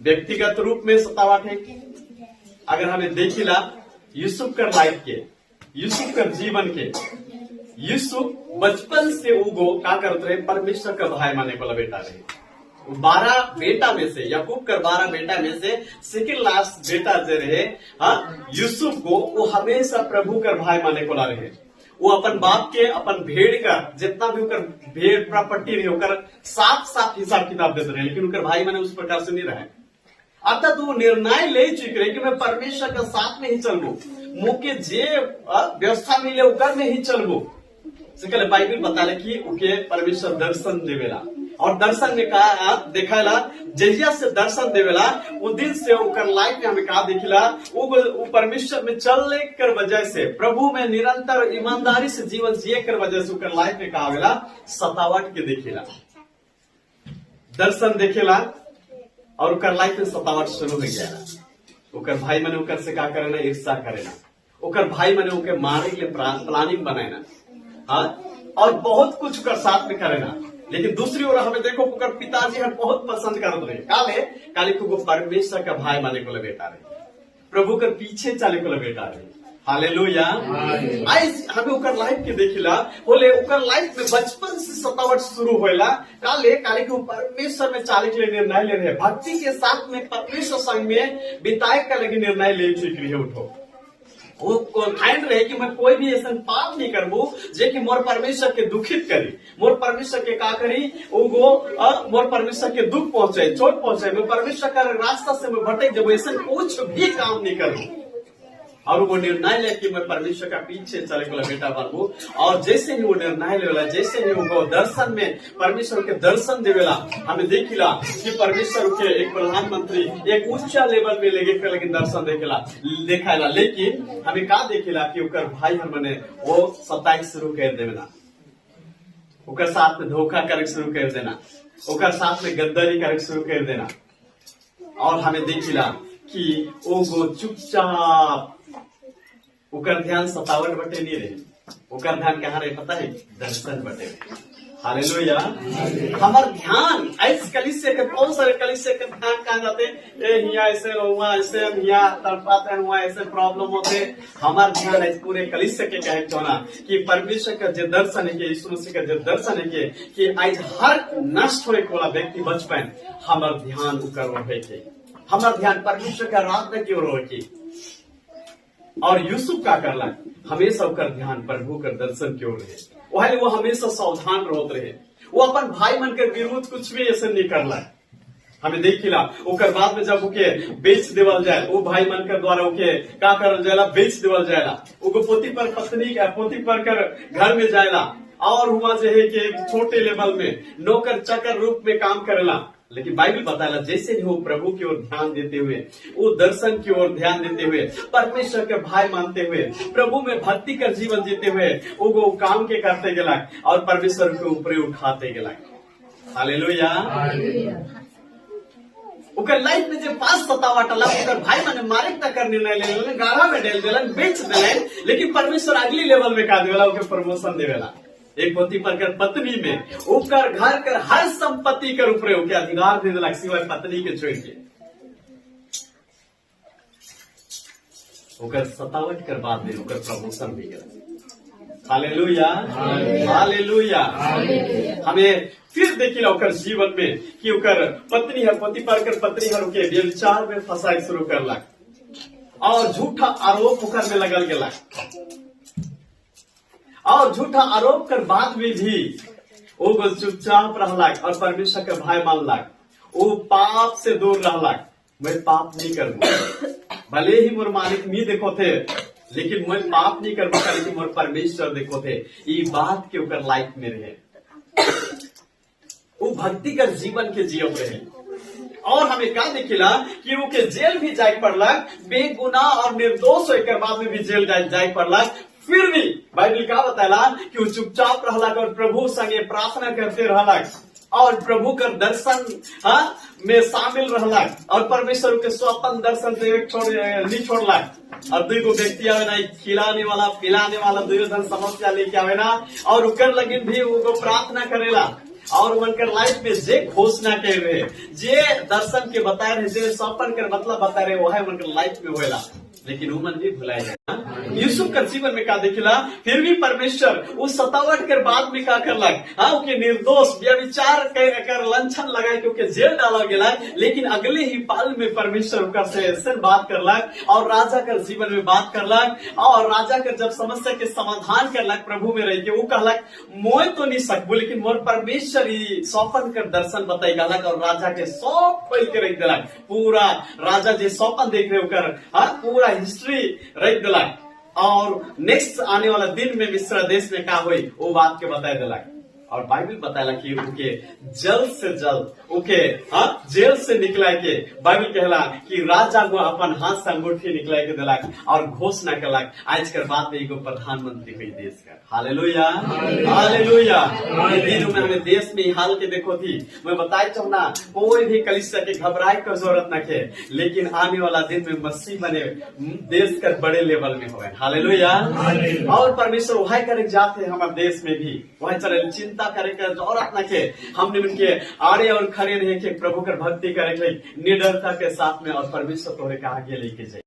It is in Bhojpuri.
व्यक्तिगत रूप में सतावट है। अगर हमें देखिला यूसुफ कर लाइफ के, यूसुफ कर जीवन के, यूसुफ बचपन से उगो का करते रहे, परमेश्वर का भाई माने को बेटा रहे। 12 बेटा में से, याकूब कर 12 बेटा में से सेकेंड लास्ट बेटा जो रहे यूसुफ को, वो हमेशा प्रभु कर भाई माने को रहे। वो अपन बाप के, अपन भेड़ का जितना भी उनकर भेड़ प्रॉपर्टी रहे होकर साफ हिसाब किताब देते रहे, लेकिन उनकर भाई माने उस प्रकार से नहीं रहे। अर्थात वो निर्णय ले चुके रहे कि मैं परमेश्वर के साथ में ही चलबू, मुके जे व्यवस्था मिले उकर में ही चलबू। बाइबल बता कि उके परमेश्वर दर्शन देवेला, और दर्शन में कहा देखेला, जहिया से दर्शन देवेला वो दिन से उकर लाइफ में हमें कहा देखिला, वो परमेश्वर में चलने कर वजह से, प्रभु में निरंतर ईमानदारी से जीवन जिए कर वजह से उकर लाइफ में कहा सतावट के देखेला, दर्शन देखेला, और उकर लाइफ में सतावट शुरू हो गया। उकर भाई मैंने उकर से क्या करे ना, ईर्षा करे ना, उकर भाई मैंने उनके मारे के लिए प्लानिंग बनाए ना, और बहुत कुछ उकर साथ में करे ना। लेकिन दूसरी ओर हमें देखो उकर पिताजी हर बहुत पसंद करते रहे, काले को परमेश्वर का भाई माने को बेटा रहे, प्रभु के पीछे चले को बेटा रहे। हालेलुया। आज हमें उकर लाइफ के देखिला, बोले उकर लाइफ में बचपन से सतावट शुरू होला, काले को परमेश्वर में चाले के लिए निर्णय ले रहे, भक्ति के साथ में परमेश्वर संग में बिताए का लगे निर्णय ले चुके रहे। उठो वो कॉन्फाइंड रहे कि मैं कोई भी ऐसा पाप नहीं करबू जे कि मोर परमेश्वर के दुखित करी, मोर परमेश्वर के का करी, मोर परमेश्वर के दुख पहुंचे, चोट पहुंचे, मैं परमेश्वर का रास्ता से मैं भटक जब ऐसा कुछ भी काम नहीं करूँ। और वो निर्णय ले कि मैं परमेश्वर का पीछे चले को बेटा बनबू। और जैसे ही वो निर्णय लेवेला, जैसे ही वो दर्शन में परमेश्वर के दर्शन देवेला, हमें देखिला कि परमेश्वर के एक प्रधानमंत्री एक उच्च लेवल में लेके दर्शन देखेला। लेकिन हमें का देखिला कि उकर भाई हमने वो सताई शुरू कर देना, उकर साथ में धोखा करे शुरू कर देना, उकर साथ में गद्दारी करे शुरू कर देना। और हमें देखिला कि वो चुपचाप, उकर ध्यान सतावट बटे नहीं रहे, उकर ध्यान कहाँ रहे पता है, दर्शन बटे रहे। हालेलुया। हमार ध्यान ऐसे कलीसिया के, बहुत सारे कलीसिया के ध्यान कहाँ जाते, यहाँ ऐसे हुआ, ऐसे यहाँ तड़पाते हुआ, ऐसे प्रॉब्लम होते। हमार ध्यान ऐसे पूरे कलीसिया के कहे होना कि परमेश्वर का जो दर्शन है, यीशु मसीह का जो दर्शन है कि आज हर नष्ट होने वाला व्यक्ति बच पाए, हमार ध्यान उकर रहे के, हमार ध्यान परमेश्वर का आराधना की ओर रहे। और यूसुफ का करला, हमेशा उकर ध्यान प्रभु का दर्शन की ओर रहे, वो हमेशा सावधान रहते रहे, वो अपन भाई मन के विरुद्ध कुछ भी ऐसा नहीं करला। हमें देखिला उकर बाद में जब उके बेच देवल जाए, वो भाई मन के द्वारा उके का करल जाएला, बेच देवल जाएला, उको पोती पर कर घर में जाएला, और हुआ जो है कि एक छोटे लेवल में नौकर चाकर रूप में काम करेला। लेकिन बाइबल बताला जैसे ही वो प्रभु की ओर ध्यान देते हुए, वो दर्शन की ओर ध्यान देते हुए, परमेश्वर के भाई मानते हुए, प्रभु में भक्ति का जीवन जीते हुए वो काम के करते गेला और परमेश्वर के ऊपर उठाते गेला। हालेलुया। उकर लाइफ में जो पास सतावट आला, उकर भाई माने मारे तक कर निर्णय ले, गाढ़ा में डेल देलन, बेच देलन, लेकिन परमेश्वर अगली लेवल में का देवेला, उके प्रमोशन देवेला। एक पति पर पत्नी में उकर घर कर हर संपत्ति के ऊपर उनके अधिकार दे दिला, सिवाय पत्नी के छोड़ के। उकर सतावट कर बाद में उकर प्रमोशन भी गया। Hallelujah, hallelujah. हमें फिर देखिला उकर जीवन में कि उकर पत्नी है, पति पर कर पत्नी है उनके व्यभिचार में फंसाई शुरू करला, और झूठा आरोप उकर में लगल गेला, और झूठा आरोप कर बाद में भी वो चुपचाप रहलाक और परमेश्वर के भाई मानलाक, वो पाप से दूर रहलाक। मैं पाप नहीं करूँ, भले ही मोर मालिक नहीं देखो थे, लेकिन मैं पाप नहीं करूँ, लेकिन मोर परमेश्वर देखो थे। ये बात के ऊपर लाइफ में रहे, वो भक्ति का जीवन के जीव रहे। और हमें क्या देखिला कि वो के जेल भी जाए पड़ला, बेगुनाह और निर्दोष होकर बाद में भी जेल जाए पड़ला। फिर भी बाइबल का बताला कि वो चुपचाप रहला और प्रभु संगे प्रार्थना करते रहला, और प्रभु का दर्शन में शामिल रहला, और परमेश्वर के स्वतंत्र दर्शन से नहीं छोड़ला। और दो व्यक्ति आवे ना, खिलाने वाला पिलाने वाला, दो जन समस्या लेके आवे ना, और उकर लगिन भी वो प्रार्थना करेला। और उनकर लाइफ में जे घोषणा के रहे, जे दर्शन के बताए रहे, जे सपन कर मतलब बता रहे, वह उनकर लाइफ में होएला। लेकिन उमन भी भुलाए जाए। यूसुफ का जीवन में का देखिला, फिर भी परमेश्वर उस 57 के बाद में का करलक, हाँ उनके निर्दोष व्यभिचार कर लंछन लगाए क्योंकि जेल डाला गया, लेकिन अगले ही पाल में परमेश्वर उनका से ऐसे बात करलक और राजा का जीवन में बात करलक। और राजा का जब समस्या के समाधान करलक प्रभु में रह के, वो कहलक मोय तो नहीं सकबो, लेकिन मोर परमेश्वर ही सौपन कर दर्शन बताई गलक और राजा के सब खोल के रख दिलक। पूरा राजा जे सौपन देख रहे होकर पूरा हिस्ट्री रख दिलक। और नेक्स्ट आने वाला दिन में मिस्र देश में का हुई वो बात के बताए दिलक। और बाइबल बताया कि उनके जल्द से जल्द उनके जेल से निकला के बाइबल कहला कि राजा को अपन हाथ से अंगूठी निकला के दिलक और घोषणा करलक आज के बाद में एगो प्रधानमंत्री हुई देश का। Hallelujah hallelujah. दिन में हमें देश में हाल के देखो थी, मैं बताए चाहना कोई भी कलिसिया के घबराए का जरूरत न के, लेकिन आने वाला दिन में मसीह बने देश का बड़े लेवल में हो। हालेलुया। और परमेश्वर वही करे जाते हैं हमारे देश में भी, वही चले चिंता करे का जरूरत न के, हमने उनके आड़े और खड़े रहे के प्रभु कर भक्ति करे निडरता के साथ में और परमेश्वर तोरे के आगे लेके जाए।